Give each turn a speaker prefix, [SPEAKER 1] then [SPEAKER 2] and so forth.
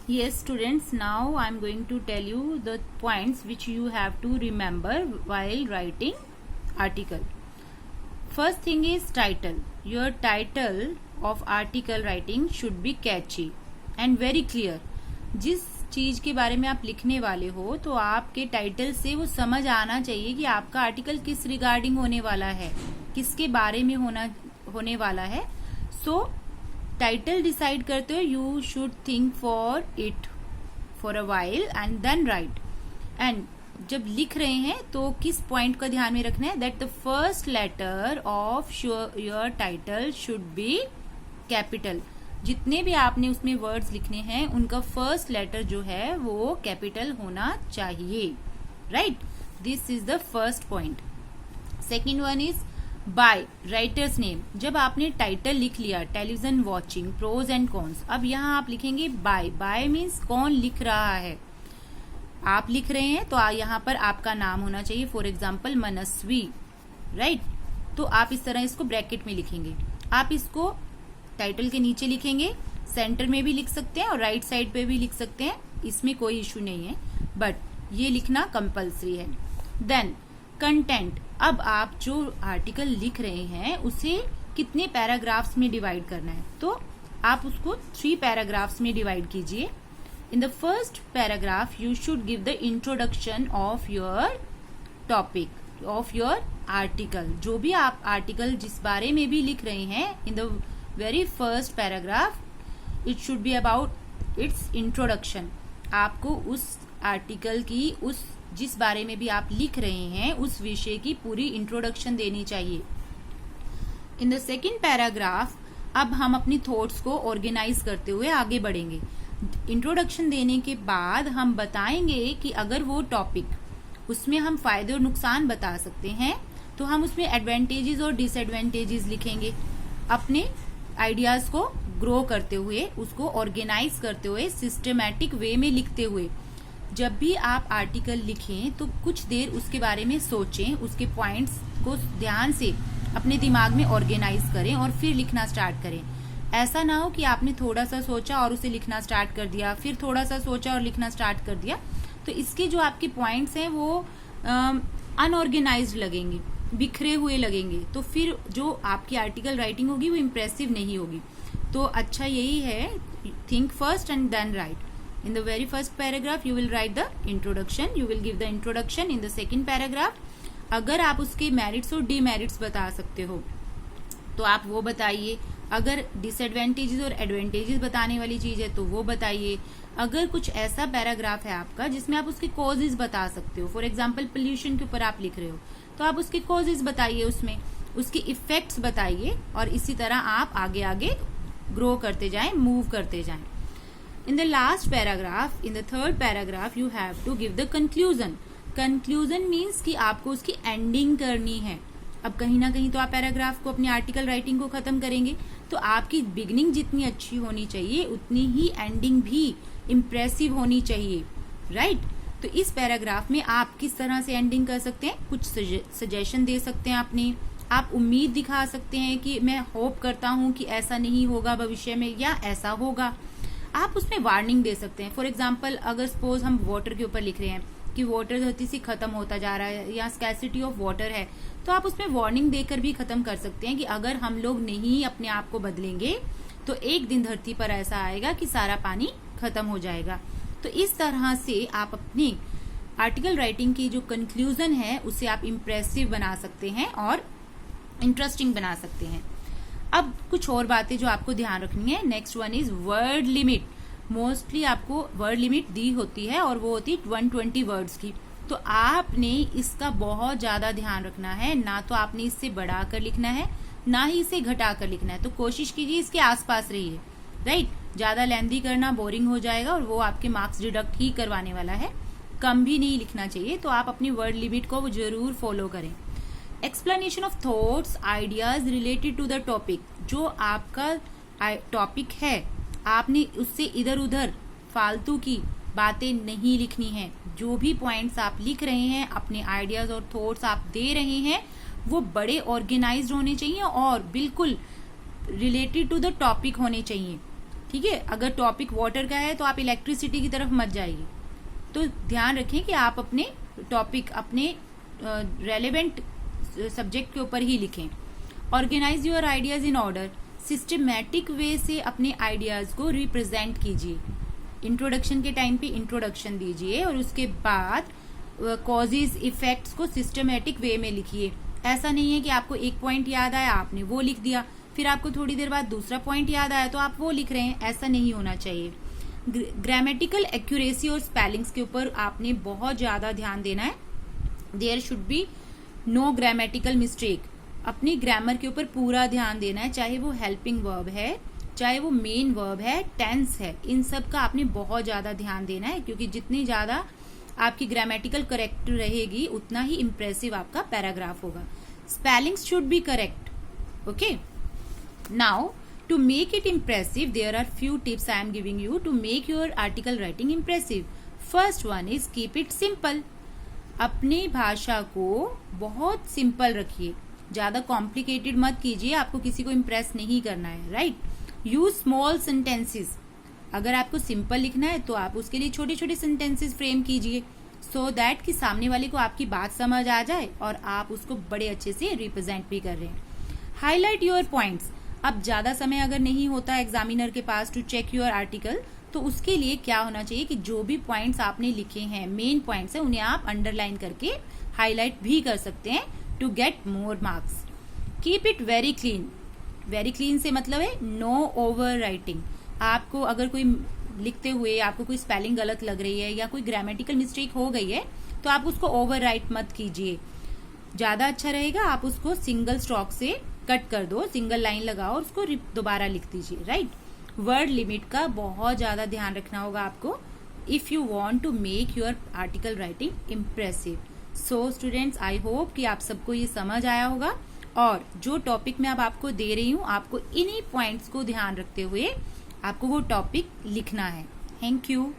[SPEAKER 1] Yes, students, now I am going to tell you the points which you have to remember while writing article. First thing is title. Your title of article writing should be catchy and very clear. जिस चीज के बारे में आप लिखने वाले हो तो आपके टाइटल से वो समझ आना चाहिए कि आपका आर्टिकल किस रिगार्डिंग होने वाला है, किसके बारे में होने वाला है. सो टाइटल डिसाइड करते हो you should think for it for a while and then write. And जब लिख रहे हैं तो किस पॉइंट का ध्यान में रखना है, that the first letter of your title should be capital. जितने भी आपने उसमें वर्ड्स लिखने हैं उनका फर्स्ट लेटर जो है वो कैपिटल होना चाहिए. Right, this is the first point. Second one is by writer's name. जब आपने टाइटल लिख लिया television watching pros and cons, अब यहाँ आप लिखेंगे बाय. बाय मीन्स कौन लिख रहा है. आप लिख रहे हैं तो यहाँ पर आपका नाम होना चाहिए. For example Manasvi. राइट, तो आप इस तरह इसको ब्रैकेट में लिखेंगे. आप इसको टाइटल के नीचे लिखेंगे, सेंटर में भी लिख सकते हैं और राइट साइड पे भी लिख सकते हैं, इसमें कोई इश्यू नहीं है, बट ये लिखना कंपल्सरी है. Then content. अब आप जो आर्टिकल लिख रहे हैं उसे कितने पैराग्राफ्स में डिवाइड करना है, तो आप उसको 3 पैराग्राफ्स में डिवाइड कीजिए. In the first paragraph you should give the introduction of your topic, of your article. जो भी आप आर्टिकल जिस बारे में भी लिख रहे हैं, in the very first paragraph it should be about it's introduction. आपको उस आर्टिकल की, उस जिस बारे में भी आप लिख रहे हैं उस विषय की पूरी इंट्रोडक्शन देनी चाहिए. इन द सेकेंड पैराग्राफ अब हम अपनी थॉट्स को ऑर्गेनाइज करते हुए आगे बढ़ेंगे. इंट्रोडक्शन देने के बाद हम बताएंगे कि अगर वो टॉपिक उसमें हम फायदे और नुकसान बता सकते हैं तो हम उसमें एडवांटेजेस और डिसएडवांटेजेस लिखेंगे. अपने आइडियाज को ग्रो करते हुए, उसको ऑर्गेनाइज करते हुए, सिस्टमैटिक वे में लिखते हुए. जब भी आप आर्टिकल लिखें तो कुछ देर उसके बारे में सोचें, उसके पॉइंट्स को ध्यान से अपने दिमाग में ऑर्गेनाइज करें और फिर लिखना स्टार्ट करें. ऐसा ना हो कि आपने थोड़ा सा सोचा और उसे लिखना स्टार्ट कर दिया, फिर थोड़ा सा सोचा और लिखना स्टार्ट कर दिया, तो इसके जो आपके पॉइंट्स हैं वो अनऑर्गेनाइज्ड लगेंगे, बिखरे हुए लगेंगे, तो फिर जो आपकी आर्टिकल राइटिंग होगी वो इम्प्रेसिव नहीं होगी. तो अच्छा यही है, think first and then write. In the very first paragraph you will write the introduction, you will give the introduction. In the second paragraph अगर आप उसके मेरिट्स और डीमेरिट्स बता सकते हो तो आप वो बताइए. अगर डिसएडवांटेजेस और एडवांटेजेस बताने वाली चीज है तो वो बताइए. अगर कुछ ऐसा पैराग्राफ है आपका जिसमें आप उसके कॉजेज बता सकते हो, फॉर एग्जांपल पोल्यूशन के ऊपर आप लिख रहे हो तो आप उसके कॉजेज बताइए, उसमें उसके इफेक्ट्स बताइए, और इसी तरह आप आगे आगे ग्रो करते जाएं, मूव करते जाएं. In the last paragraph, in the third paragraph, you have to give the conclusion. Conclusion means कि आपको उसकी ending करनी है. अब कहीं ना कहीं तो आप पैराग्राफ को, अपनी आर्टिकल राइटिंग को खत्म करेंगे, तो आपकी बिगनिंग जितनी अच्छी होनी चाहिए उतनी ही एंडिंग भी इम्प्रेसिव होनी चाहिए. राइट, तो इस पैराग्राफ में आप किस तरह से एंडिंग कर सकते हैं, कुछ सजेशन दे सकते हैं अपने, आप उम्मीद दिखा सकते हैं कि मैं होप करता हूं कि ऐसा नहीं होगा भविष्य में या ऐसा होगा. आप उसमें वार्निंग दे सकते हैं. फॉर एग्जाम्पल अगर सपोज हम वाटर के ऊपर लिख रहे हैं कि वाटर धरती से खत्म होता जा रहा है या स्कैसिटी ऑफ वाटर है, तो आप उसमें वार्निंग देकर भी खत्म कर सकते हैं कि अगर हम लोग नहीं अपने आप को बदलेंगे तो एक दिन धरती पर ऐसा आएगा कि सारा पानी खत्म हो जाएगा. तो इस तरह से आप अपनी आर्टिकल राइटिंग की जो कंक्लूजन है उसे आप इम्प्रेसिव बना सकते हैं और इंटरेस्टिंग बना सकते हैं. अब कुछ और बातें जो आपको ध्यान रखनी है. Next one is word limit. Mostly आपको वर्ड लिमिट दी होती है और वो होती है 120 वर्ड्स की, तो आपने इसका बहुत ज्यादा ध्यान रखना है. ना तो आपने इससे बढ़ाकर लिखना है, ना ही इसे घटाकर लिखना है. तो कोशिश कीजिए इसके आसपास रहिए. राइट, ज्यादा लेंथी करना बोरिंग हो जाएगा और वो आपके मार्क्स डिडक्ट ही करवाने वाला है. कम भी नहीं लिखना चाहिए, तो आप अपनी वर्ड लिमिट को जरूर फॉलो करें. Explanation of thoughts ideas related to the topic. जो आपका टॉपिक है आपने उससे इधर उधर फालतू की बातें नहीं लिखनी है. जो भी पॉइंट्स आप लिख रहे हैं, अपने आइडियाज और थॉट्स आप दे रहे हैं, वो बड़े ऑर्गेनाइज्ड होने चाहिए और बिल्कुल रिलेटेड टू द टॉपिक होने चाहिए. ठीक है। अगर टॉपिक वाटर का है तो आप इलेक्ट्रिसिटी की तरफ मत जाइए। तो ध्यान रखें कि आप अपने टॉपिक, अपने रेलेवेंट सब्जेक्ट के ऊपर ही लिखें। Organise your ideas in order, systematic way से अपने आइडियाज को रिप्रेजेंट कीजिए। इंट्रोडक्शन के टाइम पे इंट्रोडक्शन दीजिए और उसके बाद कॉजेज इफेक्ट्स को सिस्टमैटिक वे में लिखिए। ऐसा नहीं है कि आपको एक पॉइंट याद आया आपने वो लिख दिया, फिर आपको थोड़ी देर बाद दूसरा पॉइंट याद आया तो आप वो लिख रहे हैं, ऐसा नहीं होना चाहिए। ग्रामेटिकल एक्यूरेसी और स्पेलिंग्स के ऊपर आपने बहुत ज्यादा ध्यान देना है। There should be no grammatical mistake. अपनी ग्रामर के ऊपर पूरा ध्यान देना है, चाहे वो हेल्पिंग वर्ब है, चाहे वो मेन वर्ब है, टेंस है, इन सब का आपने बहुत ज्यादा ध्यान देना है, क्योंकि जितनी ज्यादा आपकी ग्रामेटिकल करेक्ट रहेगी उतना ही इंप्रेसिव आपका पैराग्राफ होगा। Spellings should be correct. Okay, now to make it impressive, there are few tips I am giving you to make your article writing impressive. First one is keep it simple. अपनी भाषा को बहुत simple रखिए, ज्यादा complicated मत कीजिए, आपको किसी को इम्प्रेस नहीं करना है, राइट। Use small sentences. अगर आपको सिंपल लिखना है तो आप उसके लिए छोटे छोटे सेंटेंसेस फ्रेम कीजिए, सो दैट कि सामने वाले को आपकी बात समझ आ जाए और आप उसको बड़े अच्छे से रिप्रेजेंट भी कर रहे हैं। Highlight your points. अब ज्यादा समय अगर नहीं होता एग्जामिनर के पास टू चेक योर आर्टिकल, तो उसके लिए क्या होना चाहिए कि जो भी पॉइंट्स आपने लिखे हैं, मेन पॉइंट्स हैं, उन्हें आप अंडरलाइन करके हाईलाइट भी कर सकते हैं to get more marks. Keep it very clean. Very clean से मतलब है नो ओवर राइटिंग। आपको अगर कोई लिखते हुए आपको कोई स्पेलिंग गलत लग रही है या कोई ग्रामेटिकल मिस्टेक हो गई है तो आप उसको ओवर राइट मत कीजिए। ज्यादा अच्छा रहेगा आप उसको सिंगल स्ट्रोक से कट कर दो, सिंगल लाइन लगाओ और उसको दोबारा लिख दीजिए, राइट। वर्ड लिमिट का बहुत ज्यादा ध्यान रखना होगा आपको if you want to make your article writing impressive. So students, I hope कि आप सबको ये समझ आया होगा, और जो टॉपिक मैं अब आपको दे रही हूँ आपको इन्हीं पॉइंट्स को ध्यान रखते हुए आपको वो टॉपिक लिखना है। Thank you.